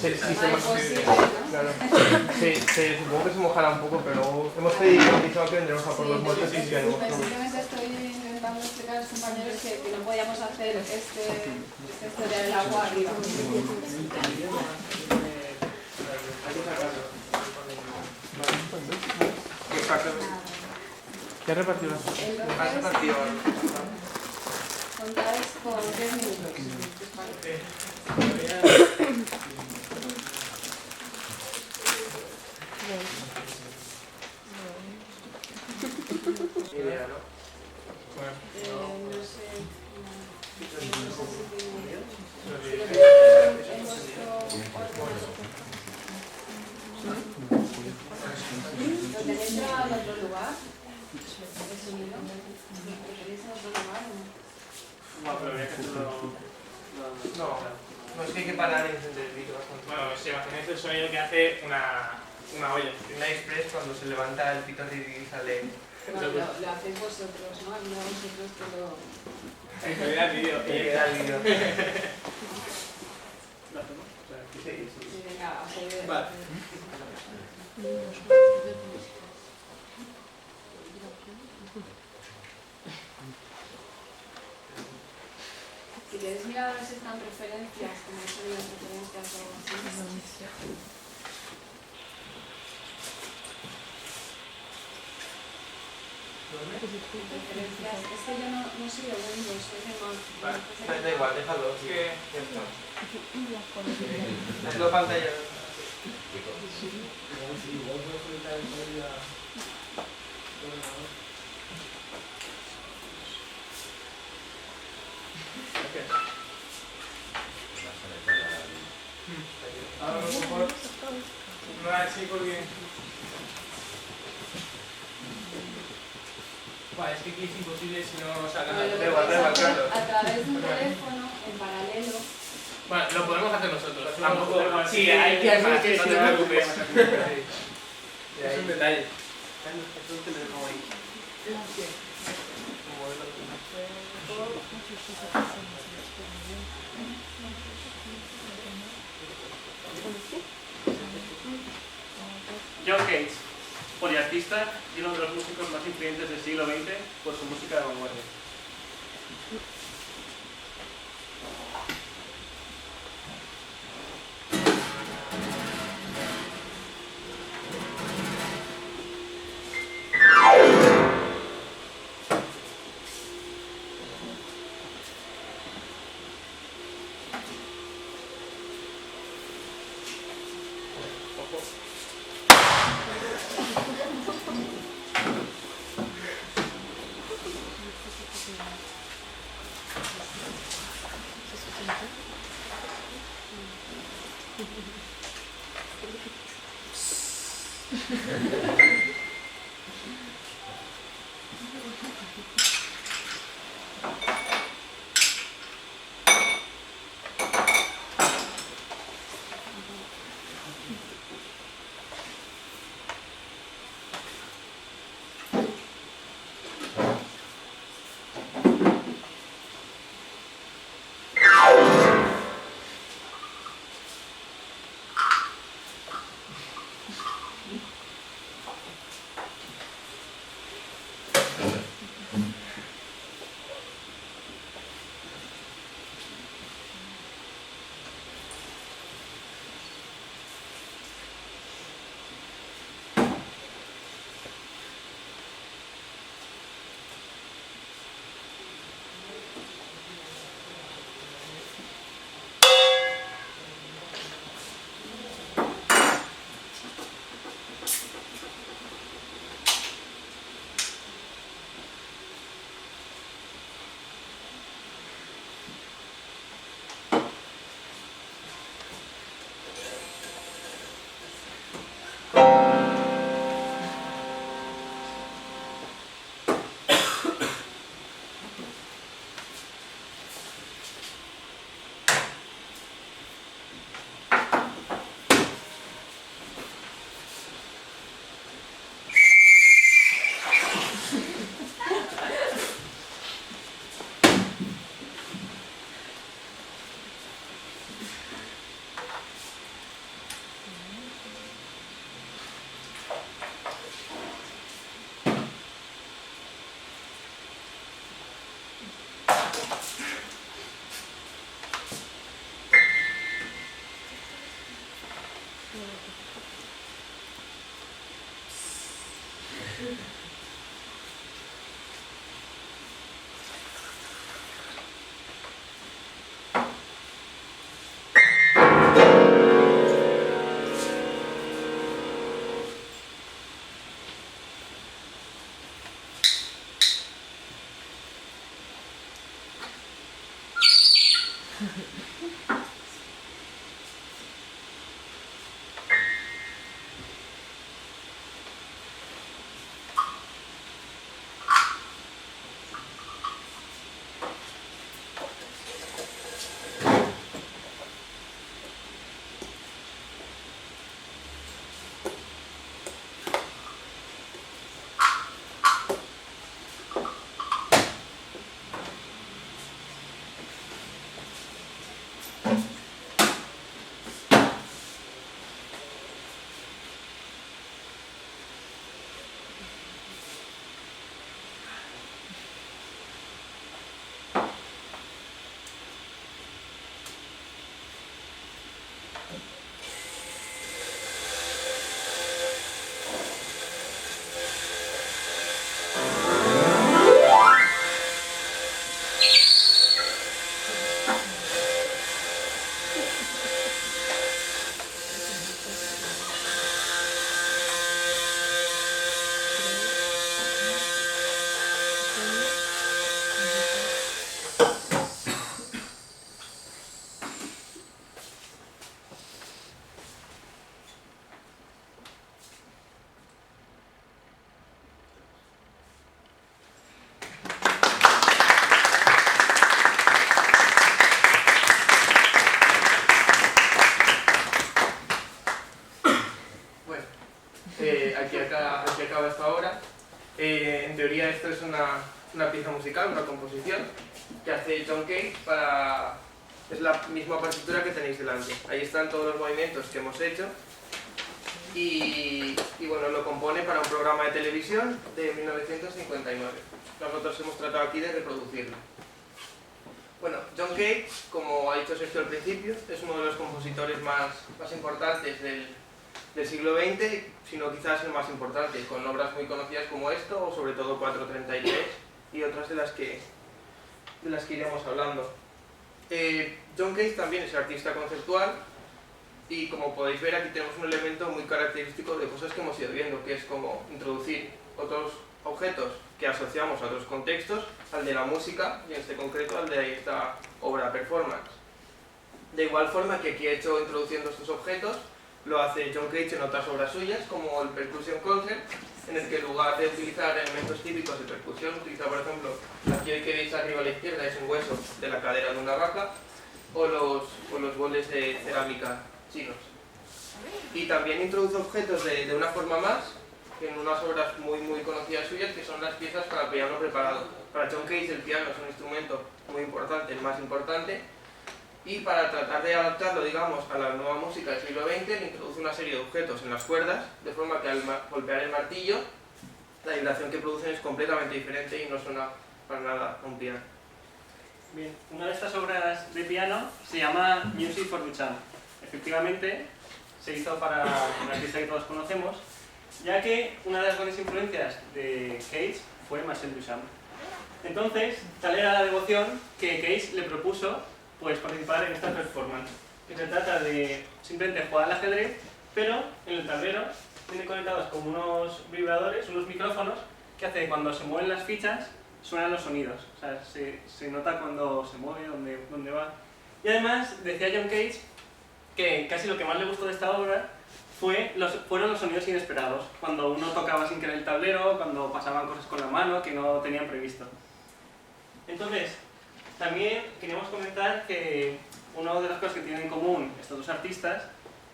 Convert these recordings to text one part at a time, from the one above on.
Claro. Supongo que se mojará un poco, pero luego hemos pedido que vendremos a por los muertos y que haremos todo. Simplemente estoy intentando explicar a los compañeros que no podíamos hacer esta historia del agua arriba. ¿Qué repartido? El repartido. Contáis con 10 minutos. Idea, ¿no? No sé. ¿Lo tenéis grabado en otro lugar? ¿El sonido? ¿Lo tenéis en otro lugar o no? Bueno, pero habría que hacerlo... No, es que hay que parar y encender el vídeo bastante. Bueno, si imagináis el sonido que hace una olla. Una express cuando se levanta el pitote y sale... Bueno, lo hacéis vosotros, ¿no? No vosotros todo... Ahí se vea el vídeo. Queda el vídeo. ¿Lo hacemos? O sea, aquí. Sí, venga, a seguir. Vale. Si queréis mirar a ver si están referencias, como he salido referencias o algo así. Referencias, es que yo no soy de Windows, soy de Mac. Vale, da igual, déjalo. ¿Qué? Hazlo pantalla. A lo mejor no es así porque... Vale, es que aquí es imposible si no sacan Pero la... lo Da igual, claro. a través de un teléfono, en paralelo. Bueno, lo podemos hacer nosotros. Tampoco... Sí, hay que hacer que no te preocupes. Es un detalle. John Cage, poliartista y uno de los músicos más influyentes del siglo XX por su música de vanguardia. tocado hasta ahora. En teoría esto es una pieza musical, una composición que hace John Cage para... Es la misma partitura que tenéis delante. Ahí están todos los movimientos que hemos hecho. Y bueno, lo compone para un programa de televisión de 1959. Nosotros hemos tratado aquí de reproducirlo. Bueno, John Cage, como ha dicho Sergio al principio, es uno de los compositores más importantes del siglo XX, sino quizás el más importante, con obras muy conocidas como esto, o sobre todo 433 y otras de las que iremos hablando. John Cage también es artista conceptual y como podéis ver aquí tenemos un elemento muy característico de cosas que hemos ido viendo, que es como introducir otros objetos que asociamos a otros contextos, al de la música y en este concreto al de esta obra performance. De igual forma que aquí he hecho introduciendo estos objetos, lo hace John Cage en otras obras suyas, como el Percussion Concert, en el que en lugar de utilizar elementos típicos de percusión, utiliza por ejemplo, aquí el que veis arriba a la izquierda es un hueso de la cadera de una vaca, o los boles de cerámica chinos. Y también introduce objetos de una forma más, en unas obras muy conocidas suyas, que son las piezas para piano preparado. Para John Cage el piano es un instrumento muy importante, el más importante, y para tratar de adaptarlo, digamos, a la nueva música del siglo XX, le introduce una serie de objetos en las cuerdas, de forma que al golpear el martillo, la vibración que producen es completamente diferente y no suena para nada a un piano. Bien, una de estas obras de piano se llama Music for Duchamp. Efectivamente, se hizo para un artista que todos conocemos, ya que una de las grandes influencias de Cage fue Marcel Duchamp. Entonces, tal era la devoción que Cage le propuso pues, participar en esta performance, que se trata de simplemente jugar al ajedrez, pero en el tablero tiene conectados como unos vibradores, unos micrófonos, que hace que cuando se mueven las fichas suenan los sonidos. O sea, se nota cuando se mueve, dónde va. Y además, decía John Cage que casi lo que más le gustó de esta obra fueron los sonidos inesperados, cuando uno tocaba sin querer el tablero, cuando pasaban cosas con la mano que no tenían previsto. Entonces, también queríamos comentar que una de las cosas que tienen en común estos dos artistas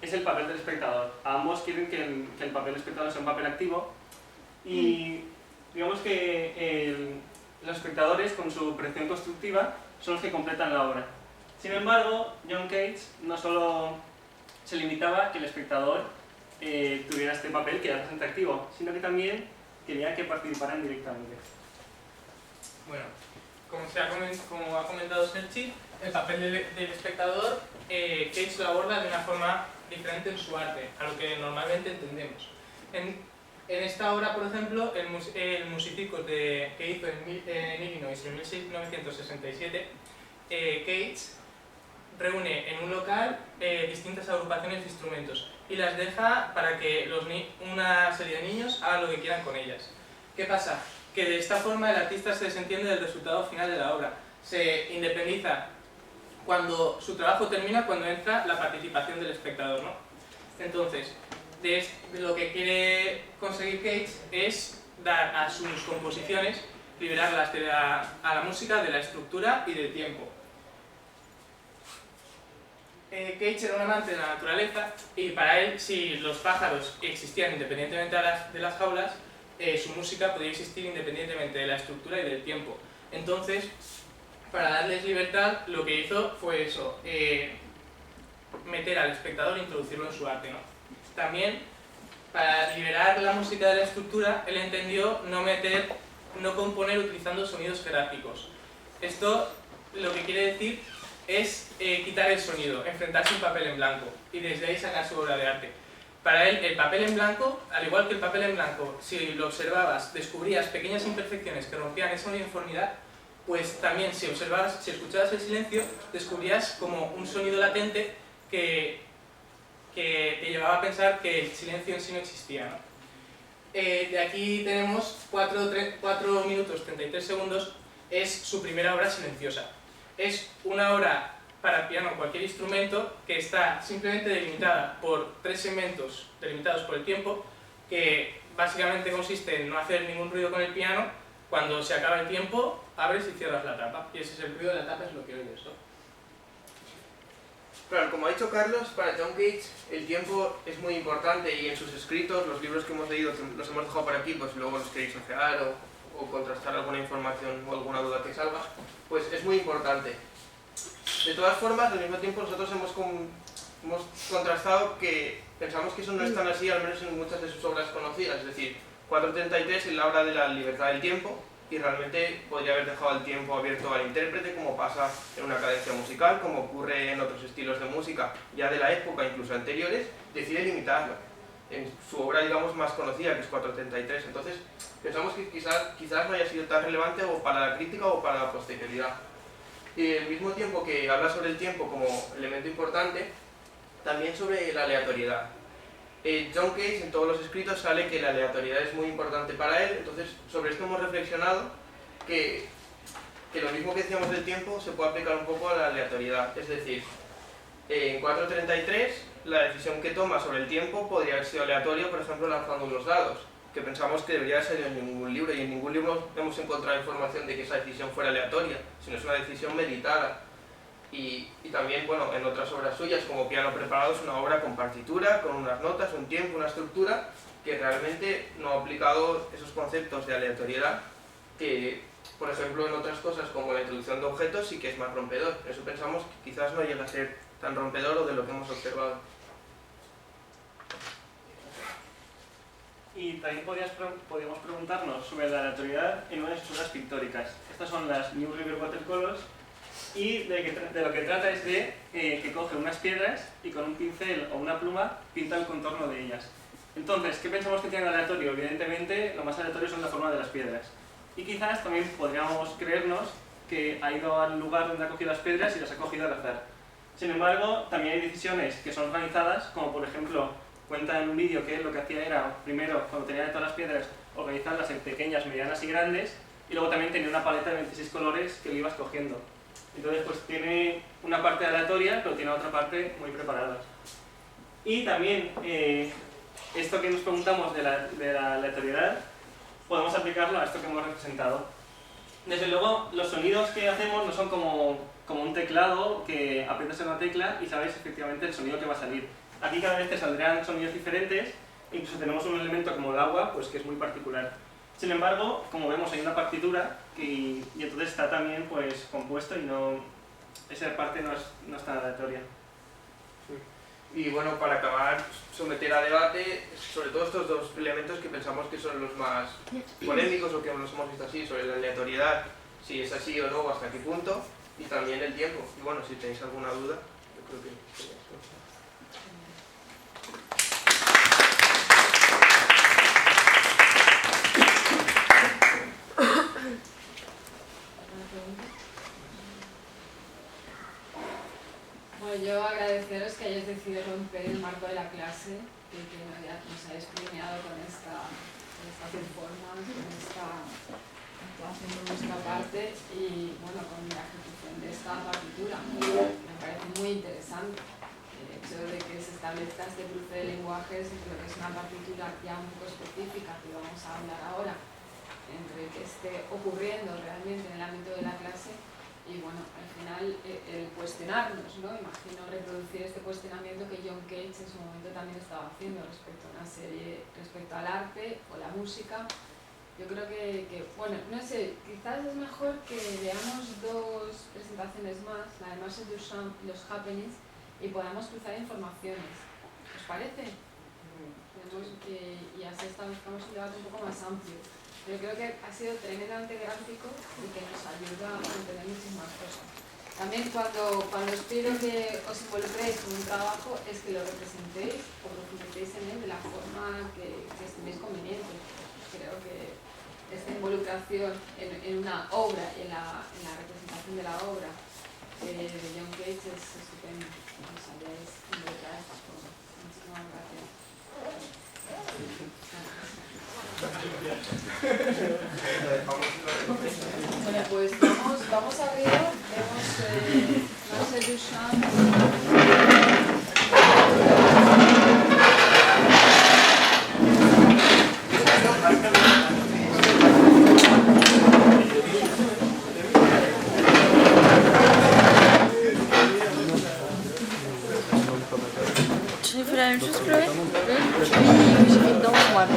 es el papel del espectador. Ambos quieren que el papel del espectador sea un papel activo y digamos que los espectadores con su creación constructiva son los que completan la obra. Sin embargo, John Cage no solo se limitaba a que el espectador tuviera este papel que era bastante activo, sino que también quería que participaran directamente. Bueno, como ha comentado Sergi, el papel del espectador, Cage lo aborda de una forma diferente en su arte, a lo que normalmente entendemos. En esta obra, por ejemplo, el Musicicus que hizo en Illinois en 1967, Cage reúne en un local distintas agrupaciones de instrumentos y las deja para que una serie de niños hagan lo que quieran con ellas. ¿Qué pasa? Que de esta forma el artista se desentiende del resultado final de la obra, se independiza cuando su trabajo termina, cuando entra la participación del espectador, ¿no? Entonces, de lo que quiere conseguir Cage es dar a sus composiciones, liberarlas a la música, de la estructura y del tiempo. Cage era un amante de la naturaleza y para él, si los pájaros existían independientemente de las jaulas, su música podía existir independientemente de la estructura y del tiempo. Entonces, para darles libertad, lo que hizo fue eso, meter al espectador e introducirlo en su arte, ¿no? También, para liberar la música de la estructura, él entendió no componer utilizando sonidos jerárquicos. Esto lo que quiere decir es quitar el sonido, enfrentarse a un papel en blanco y desde ahí sacar su obra de arte. Para él, el papel en blanco, al igual que el papel en blanco, si lo observabas, descubrías pequeñas imperfecciones que rompían esa uniformidad, pues también si escuchabas el silencio, descubrías como un sonido latente que te llevaba a pensar que el silencio en sí no existía, ¿no? De aquí tenemos 4 minutos 33 segundos, es su primera obra silenciosa. Es una obra para piano o cualquier instrumento que está simplemente delimitada por 3 segmentos delimitados por el tiempo, que básicamente consiste en no hacer ningún ruido con el piano. Cuando se acaba el tiempo, abres y cierras la tapa, y ese es el ruido de la tapa, es lo que oyes, ¿no? Claro, como ha dicho Carlos, para John Cage el tiempo es muy importante y en sus escritos, los libros que hemos leído, que los hemos dejado por aquí, pues luego los queréis ojear o contrastar alguna información o alguna duda que salga, pues es muy importante. De todas formas, al mismo tiempo nosotros hemos contrastado que pensamos que eso no es tan así, al menos en muchas de sus obras conocidas, es decir, 433 es la obra de la libertad del tiempo, y realmente podría haber dejado el tiempo abierto al intérprete, como pasa en una cadencia musical, como ocurre en otros estilos de música ya de la época, incluso anteriores, decide limitarlo en su obra, digamos, más conocida, que es 433. Entonces, pensamos que quizás no haya sido tan relevante o para la crítica o para la posterioridad. Y al mismo tiempo que habla sobre el tiempo como elemento importante, también sobre la aleatoriedad. John Cage en todos los escritos sale que la aleatoriedad es muy importante para él, entonces sobre esto hemos reflexionado que lo mismo que decíamos del tiempo se puede aplicar un poco a la aleatoriedad, es decir, en 433 la decisión que toma sobre el tiempo podría haber sido aleatoria, por ejemplo lanzando unos dados, que pensamos que debería ser en ningún libro, y en ningún libro hemos encontrado información de que esa decisión fuera aleatoria, sino es una decisión meditada. Y también, bueno, en otras obras suyas, como Piano Preparado, es una obra con partitura, con unas notas, un tiempo, una estructura, que realmente no ha aplicado esos conceptos de aleatoriedad, que, por ejemplo, en otras cosas, como la introducción de objetos, sí que es más rompedor. Por eso pensamos que quizás no llega a ser tan rompedor o de lo que hemos observado. Y también podríamos preguntarnos sobre la aleatoriedad en una de sus obras pictóricas. Estas son las New River Watercolors, y de lo que trata es de que coge unas piedras y con un pincel o una pluma pinta el contorno de ellas. Entonces, ¿qué pensamos que tiene de aleatorio? Evidentemente, lo más aleatorio son la forma de las piedras. Y quizás también podríamos creernos que ha ido al lugar donde ha cogido las piedras y las ha cogido al azar. Sin embargo, también hay decisiones que son organizadas, como por ejemplo, cuenta en un vídeo que él lo que hacía era, primero, cuando tenía de todas las piedras, organizarlas en pequeñas, medianas y grandes, y luego también tenía una paleta de 26 colores que lo iba escogiendo. Entonces, pues tiene una parte aleatoria, pero tiene otra parte muy preparada. Y también, esto que nos preguntamos de la aleatoriedad, podemos aplicarlo a esto que hemos representado. Desde luego, los sonidos que hacemos no son como un teclado que aprietas en una tecla y sabes efectivamente el sonido que va a salir. Aquí cada vez te saldrán sonidos diferentes, incluso tenemos un elemento como el agua, pues que es muy particular. Sin embargo, como vemos, hay una partitura y entonces está también pues compuesto y esa parte no es tan aleatoria. Y bueno, para acabar, someter a debate sobre todo estos dos elementos que pensamos que son los más polémicos o que los hemos visto así, sobre la aleatoriedad, si es así o no, hasta qué punto, y también el tiempo. Y bueno, si tenéis alguna duda, yo creo que sería eso. Bueno, yo agradeceros que hayáis decidido romper el marco de la clase y que nos hayáis premiado con esta performance, con esta actuación por nuestra parte y bueno, con la ejecución de esta partitura. Me parece muy interesante el hecho de que se establezca este cruce de lenguajes entre lo que es una partitura ya un poco específica, que vamos a hablar ahora, entre que esté ocurriendo realmente en el ámbito de la clase y bueno, al final el cuestionarnos, ¿no? Imagino reproducir este cuestionamiento que John Cage en su momento también estaba haciendo respecto a una serie, respecto al arte o la música. Yo creo que bueno, no sé, quizás es mejor que veamos dos presentaciones más, la de Marcel Duchamp y los Happenings, y podamos cruzar informaciones. ¿Os parece? Y así buscamos un debate un poco más amplio. Pero creo que ha sido tremendamente gráfico y que nos ayuda a entender muchísimas cosas. También cuando os pido que os involucréis con un trabajo es que lo representéis o profundicéis en él de la forma que estiméis conveniente. Creo que esta involucración en una obra y en la representación de la obra de John Cage es estupendo. Que os hayáis involucrado de esta forma. Muchísimas gracias. Bueno, pues vamos arriba, vemos Marcel Duchamp. je fais la même chose que lui. Puis je vais dedans, voilà.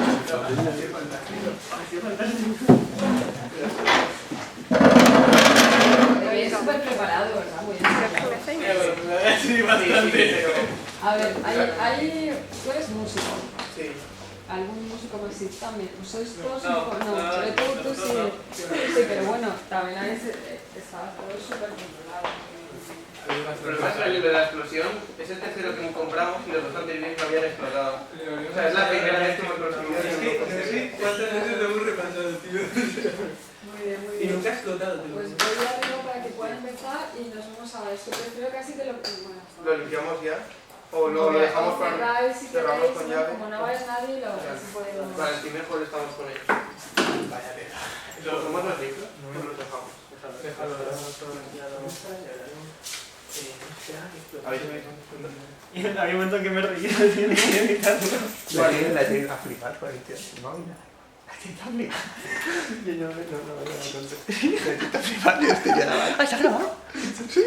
Oye, es súper preparado, ¿verdad? Muy bien. Sí, bastante. A ver, tú eres músico. Sí. ¿Algún músico más sí también? ¿Sois todos No, músicos? No, no, sobre todo tú no, sí. no. Sí, pero bueno, también estabas todo súper controlado. El problema es que el de la explosión es el tercero que compramos y los dos anteriores no habían explotado. O sea, es la primera vez que hemos conseguido Sí, ¿cuántas veces te hemos repasado, tío? Muy bien, muy Y bien. nunca ha explotado, tío. Pues voy a verlo para que pueda empezar y nos vamos a esto. Prefiero casi que lo... Bueno, ¿Lo limpiamos ya? ¿O lo dejamos para cerráis si cerramos queréis, con ¿no? llave? Como no vaya nadie, lo así podemos... Vale, si mejor estamos con ellos. Vaya tela. ¿Lo tomamos los micros? No los dejamos. Déjalo, Y había un momento que me reía, tiene que evitarlo. La tiene a flipar por el tío. No, mira. La tiene a flipar. Yo no, La tiene a flipar y este ya la va. Ah, ¿está grabado? Sí.